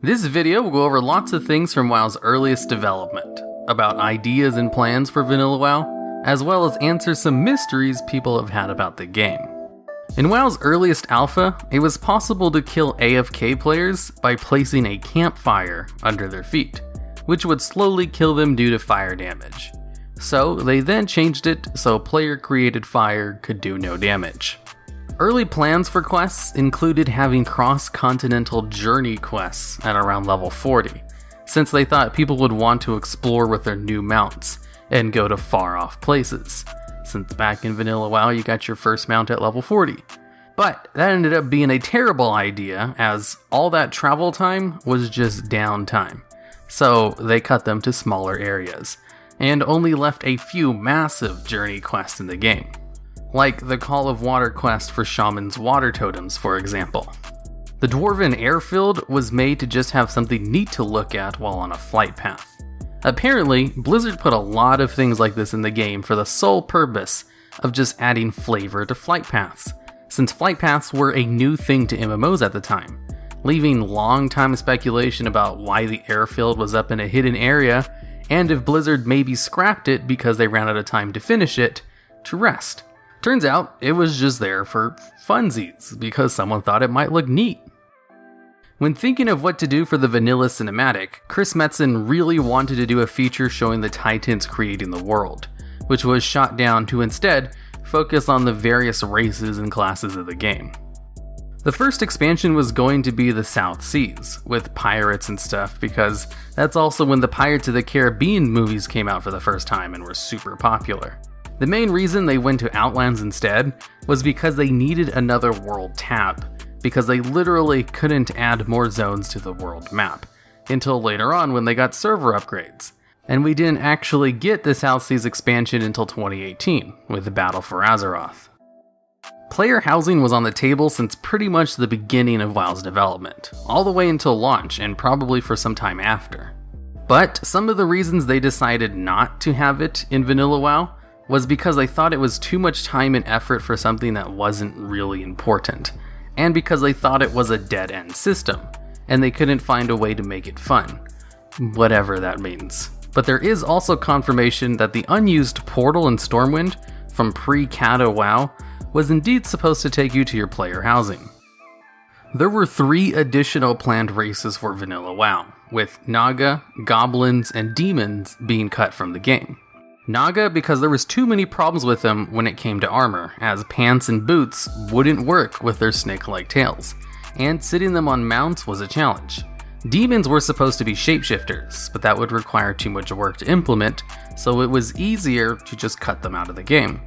This video will go over lots of things from WoW's earliest development, about ideas and plans for Vanilla WoW, as well as answer some mysteries people have had about the game. In WoW's earliest alpha, it was possible to kill AFK players by placing a campfire under their feet, which would slowly kill them due to fire damage. So they then changed it so player-created fire could do no damage. Early plans for quests included having cross-continental journey quests at around level 40, since they thought people would want to explore with their new mounts and go to far-off places, since back in Vanilla WoW you got your first mount at level 40. But that ended up being a terrible idea, as all that travel time was just downtime, so they cut them to smaller areas, and only left a few massive journey quests in the game, like the Call of Water quest for Shaman's Water Totems, for example. The Dwarven Airfield was made to just have something neat to look at while on a flight path. Apparently, Blizzard put a lot of things like this in the game for the sole purpose of just adding flavor to flight paths, since flight paths were a new thing to MMOs at the time, leaving long-time speculation about why the airfield was up in a hidden area, and if Blizzard maybe scrapped it because they ran out of time to finish it, to rest. Turns out, it was just there for funsies, because someone thought it might look neat. When thinking of what to do for the vanilla cinematic, Chris Metzen really wanted to do a feature showing the Titans creating the world, which was shot down to instead focus on the various races and classes of the game. The first expansion was going to be the South Seas, with pirates and stuff, because that's also when the Pirates of the Caribbean movies came out for the first time and were super popular. The main reason they went to Outlands instead was because they needed another world tab, because they literally couldn't add more zones to the world map, until later on when they got server upgrades. And we didn't actually get the South Seas expansion until 2018, with the Battle for Azeroth. Player housing was on the table since pretty much the beginning of WoW's development, all the way until launch and probably for some time after. But some of the reasons they decided not to have it in Vanilla WoW was because they thought it was too much time and effort for something that wasn't really important, and because they thought it was a dead-end system, and they couldn't find a way to make it fun, whatever that means. But there is also confirmation that the unused portal in Stormwind from pre-Kata WoW was indeed supposed to take you to your player housing. There were 3 additional planned races for Vanilla WoW, with Naga, Goblins, and Demons being cut from the game. Naga because there was too many problems with them when it came to armor, as pants and boots wouldn't work with their snake-like tails, and sitting them on mounts was a challenge. Demons were supposed to be shapeshifters, but that would require too much work to implement, so it was easier to just cut them out of the game.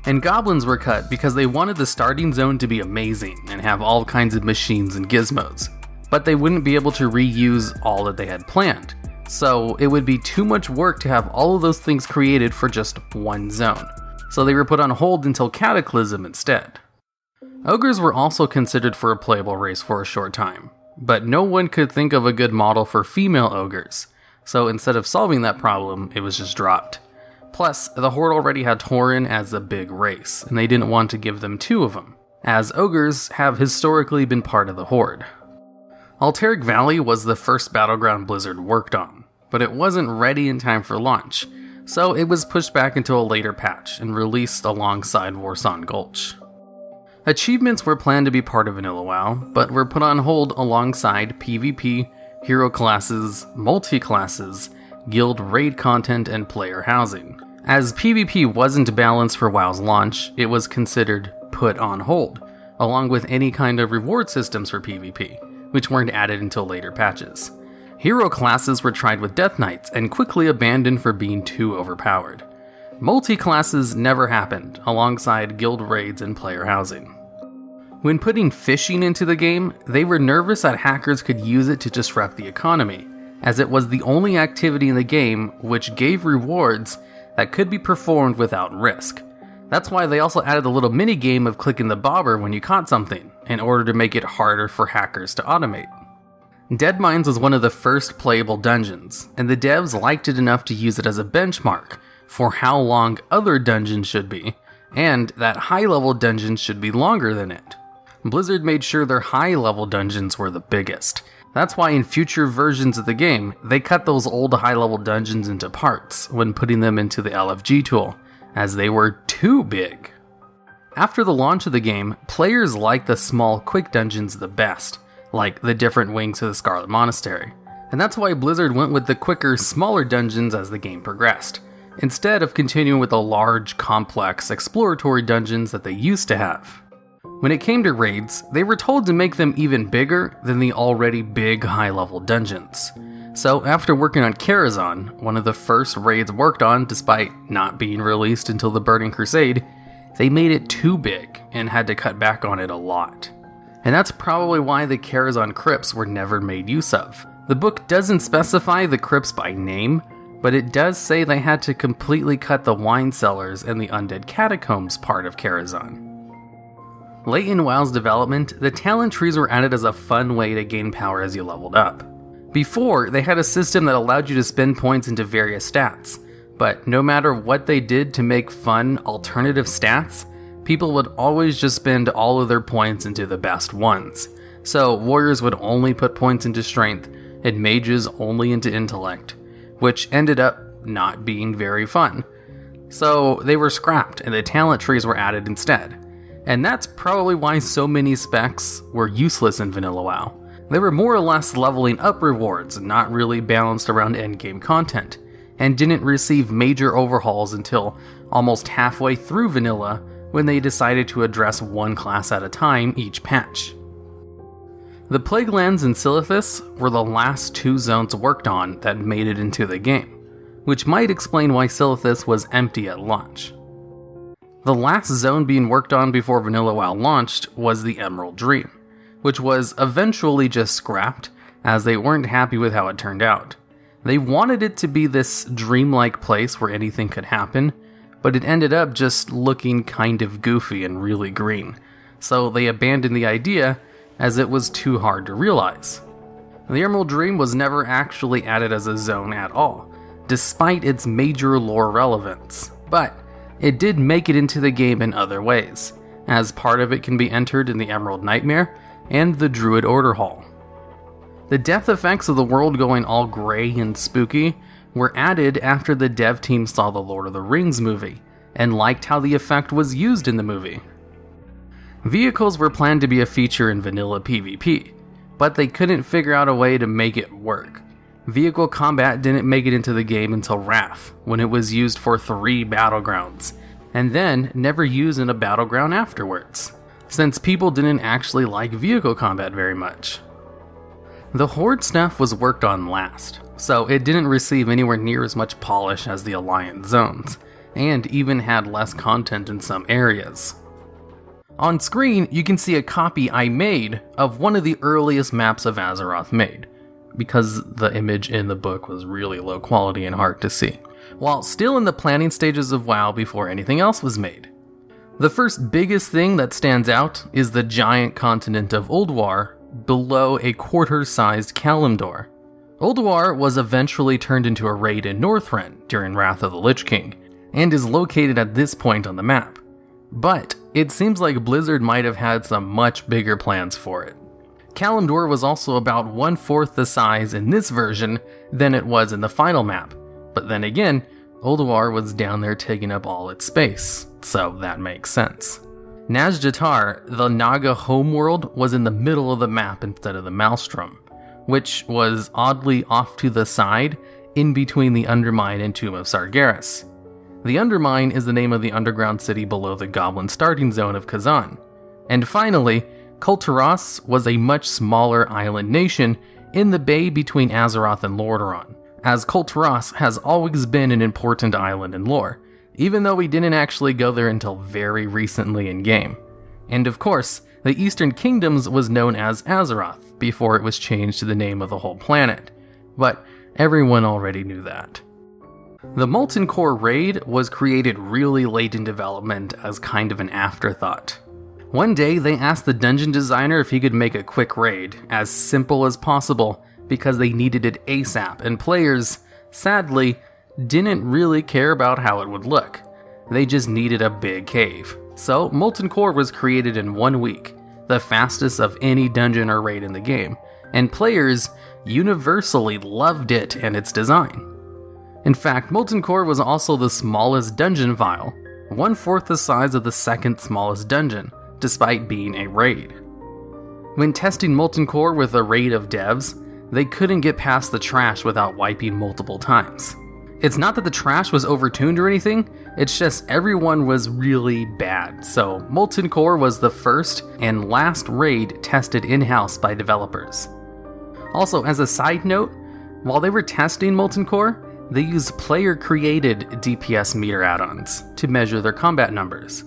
And Goblins were cut because they wanted the starting zone to be amazing and have all kinds of machines and gizmos, but they wouldn't be able to reuse all that they had planned. So it would be too much work to have all of those things created for just one zone, so they were put on hold until Cataclysm instead. Ogres were also considered for a playable race for a short time, but no one could think of a good model for female ogres, so instead of solving that problem, it was just dropped. Plus, the Horde already had Tauren as a big race, and they didn't want to give them 2 of them, as ogres have historically been part of the Horde. Alteric Valley was the first battleground Blizzard worked on, but it wasn't ready in time for launch, so it was pushed back into a later patch and released alongside Warsan Gulch. Achievements were planned to be part of Vanilla WoW, but were put on hold alongside PvP, hero classes, multi-classes, guild raid content, and player housing. As PvP wasn't balanced for WoW's launch, it was considered put on hold, along with any kind of reward systems for PvP, which weren't added until later patches. Hero classes were tried with Death Knights and quickly abandoned for being too overpowered. Multi-classes never happened, alongside guild raids and player housing. When putting fishing into the game, they were nervous that hackers could use it to disrupt the economy, as it was the only activity in the game which gave rewards that could be performed without risk. That's why they also added a little mini-game of clicking the bobber when you caught something, in order to make it harder for hackers to automate. Dead Mines was one of the first playable dungeons, and the devs liked it enough to use it as a benchmark for how long other dungeons should be, and that high-level dungeons should be longer than it. Blizzard made sure their high-level dungeons were the biggest, That's why in future versions of the game, they cut those old high-level dungeons into parts when putting them into the LFG tool, as they were too big. After the launch of the game, players liked the small, quick dungeons the best, like the different wings of the Scarlet Monastery. And that's why Blizzard went with the quicker, smaller dungeons as the game progressed, instead of continuing with the large, complex, exploratory dungeons that they used to have. When it came to raids, they were told to make them even bigger than the already big, high-level dungeons. So after working on Karazhan, one of the first raids worked on despite not being released until the Burning Crusade, they made it too big and had to cut back on it a lot. And that's probably why the Karazhan crypts were never made use of. The book doesn't specify the crypts by name, but it does say they had to completely cut the wine cellars and the undead catacombs part of Karazhan. Late in WoW's development, the talent trees were added as a fun way to gain power as you leveled up. Before, they had a system that allowed you to spend points into various stats, but no matter what they did to make fun alternative stats, people would always just spend all of their points into the best ones. So warriors would only put points into strength, and mages only into intellect, which ended up not being very fun. So they were scrapped and the talent trees were added instead. And that's probably why so many specs were useless in Vanilla WoW. They were more or less leveling up rewards, not really balanced around endgame content, and didn't receive major overhauls until almost halfway through Vanilla when they decided to address one class at a time each patch. The Plaguelands and Silithus were the last two zones worked on that made it into the game, which might explain why Silithus was empty at launch. The last zone being worked on before Vanilla WoW launched was the Emerald Dream, which was eventually just scrapped as they weren't happy with how it turned out. They wanted it to be this dreamlike place where anything could happen, but it ended up just looking kind of goofy and really green, so they abandoned the idea as it was too hard to realize. The Emerald Dream was never actually added as a zone at all, despite its major lore relevance, but it did make it into the game in other ways, as part of it can be entered in the Emerald Nightmare and the Druid Order Hall. The death effects of the world going all gray and spooky were added after the dev team saw the Lord of the Rings movie, and liked how the effect was used in the movie. Vehicles were planned to be a feature in vanilla PvP, but they couldn't figure out a way to make it work. Vehicle combat didn't make it into the game until Wrath, when it was used for 3 battlegrounds, and then never used in a battleground afterwards, since people didn't actually like vehicle combat very much. The Horde stuff was worked on last, so it didn't receive anywhere near as much polish as the Alliance zones, and even had less content in some areas. On screen, you can see a copy I made of one of the earliest maps of Azeroth made, because the image in the book was really low quality and hard to see, while still in the planning stages of WoW before anything else was made. The first biggest thing that stands out is the giant continent of Ulduar below a quarter-sized Kalimdor. Ulduar was eventually turned into a raid in Northrend during Wrath of the Lich King, and is located at this point on the map. But it seems like Blizzard might have had some much bigger plans for it. Kalimdor was also about 1/4 the size in this version than it was in the final map, but then again, Ulduar was down there taking up all its space, so that makes sense. Nazjatar, the Naga homeworld, was in the middle of the map instead of the Maelstrom, which was oddly off to the side in between the Undermine and Tomb of Sargeras. The Undermine is the name of the underground city below the Goblin starting zone of Kazan. And finally, Kulturas was a much smaller island nation in the bay between Azeroth and Lordaeron, as Kulturas has always been an important island in lore, even though we didn't actually go there until very recently in-game. And of course, the Eastern Kingdoms was known as Azeroth before it was changed to the name of the whole planet, but everyone already knew that. The Molten Core raid was created really late in development as kind of an afterthought. One day they asked the dungeon designer if he could make a quick raid, as simple as possible, because they needed it ASAP, and players, sadly, didn't really care about how it would look. They just needed a big cave. So Molten Core was created in 1 week, the fastest of any dungeon or raid in the game, and players universally loved it and its design. In fact, Molten Core was also the smallest dungeon file, 1/4 the size of the second smallest dungeon, despite being a raid. When testing Molten Core with a raid of devs, they couldn't get past the trash without wiping multiple times. It's not that the trash was overtuned or anything, it's just everyone was really bad, so Molten Core was the first and last raid tested in-house by developers. Also, as a side note, while they were testing Molten Core, they used player-created DPS meter add-ons to measure their combat numbers,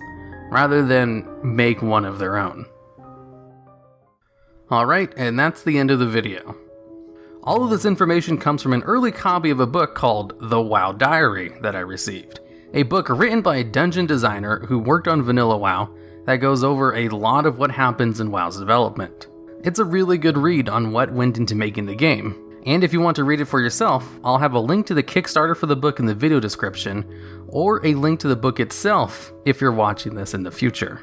rather than make one of their own. Alright, and that's the end of the video. All of this information comes from an early copy of a book called The WoW Diary that I received, a book written by a dungeon designer who worked on Vanilla WoW that goes over a lot of what happens in WoW's development. It's a really good read on what went into making the game, and if you want to read it for yourself, I'll have a link to the Kickstarter for the book in the video description, or a link to the book itself if you're watching this in the future.